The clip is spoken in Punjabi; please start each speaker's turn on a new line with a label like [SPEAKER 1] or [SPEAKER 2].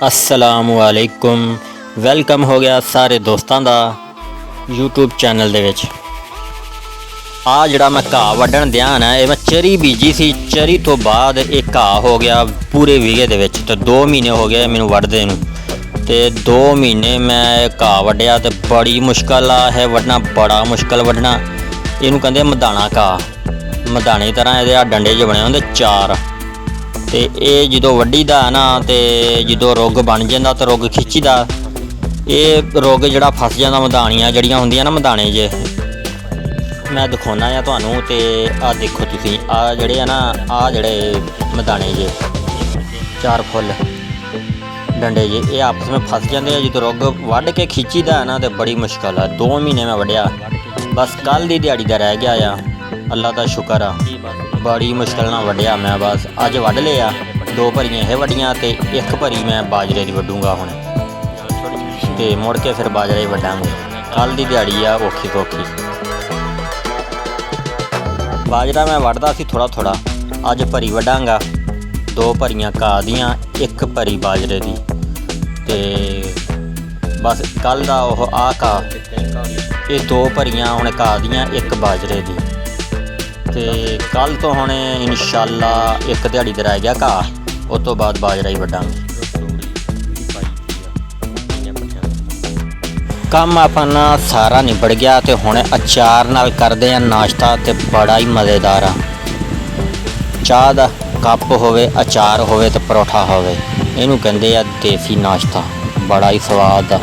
[SPEAKER 1] अस्सलामुअलैकुम। ਵੈਲਕਮ ਹੋ ਗਿਆ ਸਾਰੇ ਦੋਸਤਾਂ ਦਾ YouTube ਚੈਨਲ ਦੇ ਵਿੱਚ। ਆ ਜਿਹੜਾ ਮੈਂ ਘਾਹ ਵੱਢਣ ਦਿਆਂ ਨਾ, ਇਹ ਮੈਂ ਚਰੀ ਬੀਜੀ ਸੀ। ਚਰੀ ਤੋਂ ਬਾਅਦ ਇਹ ਘਾਹ ਹੋ ਗਿਆ ਪੂਰੇ ਵਿਗੇ ਦੇ ਵਿੱਚ, ਤੇ 2 ਮਹੀਨੇ ਹੋ ਗਏ ਮੈਨੂੰ ਵੱਢਦੇ ਨੂੰ। ਤੇ 2 ਮਹੀਨੇ ਮੈਂ ਇਹ ਘਾਹ ਵੱਢਿਆ ਤੇ ਬੜੀ ਮੁਸ਼ਕਲ ਆ ਇਹ ਵੱਢਣਾ, ਬੜਾ ਮੁਸ਼ਕਲ ਵੱਢਣਾ। ਇਹਨੂੰ ਕਹਿੰਦੇ ਮਧਾਣਾ ਘਾਹ, ਮਧਾਣੇ ਤਰ੍ਹਾਂ ਇਹਦੇ ਆ ਡੰਡੇ ਜਿਹੇ ਬਣੇ ਹੁੰਦੇ 4। ਤੇ ਇਹ ਜਦੋਂ ਵੱਢੀਦਾ ਨਾ ਤੇ ਜਦੋਂ ਰੁੱਗ ਬਣ ਜਾਂਦਾ ਤਾਂ ਰੁੱਗ ਖਿੱਚੀਦਾ। ਇਹ ਰੁੱਗ ਜਿਹੜਾ ਫਸ ਜਾਂਦਾ, ਮਧਾਣੀਆਂ ਜਿਹੜੀਆਂ ਹੁੰਦੀਆਂ ਨਾ, ਮਧਾਣੇ ਜੇ ਮੈਂ ਦਿਖਾਉਣਾ ਆ ਤੁਹਾਨੂੰ। ਤੇ ਆਹ ਦੇਖੋ ਤੁਸੀਂ, ਆਹ ਜਿਹੜੇ ਆ ਨਾ, ਆਹ ਜਿਹੜੇ ਮਧਾਣੇ ਜੇ 4 ਫੁੱਲ ਡੰਡੇ ਜੇ, ਇਹ ਆਪਸ ਵਿੱਚ ਫਸ ਜਾਂਦੇ ਆ। ਜਦੋਂ ਰੁੱਗ ਵੱਢ ਕੇ ਖਿੱਚੀਦਾ ਨਾ ਤੇ ਬੜੀ ਮੁਸ਼ਕਲ ਆ। 2 ਮਹੀਨੇ ਮੈਂ ਵੱਢਿਆ, ਬਸ ਕੱਲ੍ਹ ਦੀ ਦਿਹਾੜੀ ਦਾ ਰਹਿ ਗਿਆ ਆ। ਅੱਲਾ ਦਾ ਸ਼ੁਕਰ ਆ, ਬੜੀ ਮੁਸ਼ਕਲ ਨਾਲ ਵੱਢਿਆ ਮੈਂ। ਬਸ ਅੱਜ ਵੱਢ ਲਿਆ। 2 ਭਰੀਆਂ ਇਹ ਵੱਢੀਆਂ ਤੇ 1 ਭਰੀ ਮੈਂ ਬਾਜਰੇ ਦੀ ਵੱਢੂੰਗਾ ਹੁਣ, ਤੇ ਮੁੜ ਕੇ ਫਿਰ ਬਾਜਰਾ ਹੀ ਵੱਢਾਂਗੇ। ਕੱਲ੍ਹ ਦੀ ਦਿਹਾੜੀ ਆ ਔਖੀ ਸੌਖੀ। ਬਾਜਰਾ ਮੈਂ ਵੱਢਦਾ ਸੀ ਥੋੜ੍ਹਾ ਥੋੜ੍ਹਾ, ਅੱਜ ਭਰੀ ਵੱਢਾਂਗਾ। 2 ਭਰੀਆਂ ਘਾਹ ਦੀਆਂ, 1 ਭਰੀ ਬਾਜਰੇ ਦੀ। ਤੇ ਬਸ ਕੱਲ੍ਹ ਦਾ ਉਹ ਆਹ ਘਾਹ, ਇਹ 2 ਭਰੀਆਂ ਹੁਣ ਘਾਹ ਦੀਆਂ, 1 ਬਾਜਰੇ ਦੀ। ਤੇ ਕੱਲ੍ਹ ਤੋਂ ਹੁਣ ਇਨਸ਼ਾਅੱਲਾ 1 ਦਿਹਾੜੀ ਦਾ ਰਹਿ ਗਿਆ ਘਾਹ, ਉਸ ਤੋਂ ਬਾਅਦ ਬਾਜਰਾ ਹੀ ਵੱਢਾਂਗੇ। ਕੰਮ ਆਪਣਾ ਸਾਰਾ ਨਿਬੜ ਗਿਆ ਤੇ ਹੁਣ ਅਚਾਰ ਨਾਲ ਕਰਦੇ ਆ ਨਾਸ਼ਤਾ, ਤੇ ਬੜਾ ਹੀ ਮਜ਼ੇਦਾਰ ਆ। ਚਾਹ ਦਾ ਕੱਪ ਹੋਵੇ, ਅਚਾਰ ਹੋਵੇ ਤੇ ਪਰੌਠਾ ਹੋਵੇ, ਇਹਨੂੰ ਕਹਿੰਦੇ ਆ ਦੇਸੀ ਨਾਸ਼ਤਾ। ਬੜਾ ਹੀ ਸਵਾਦ ਆ।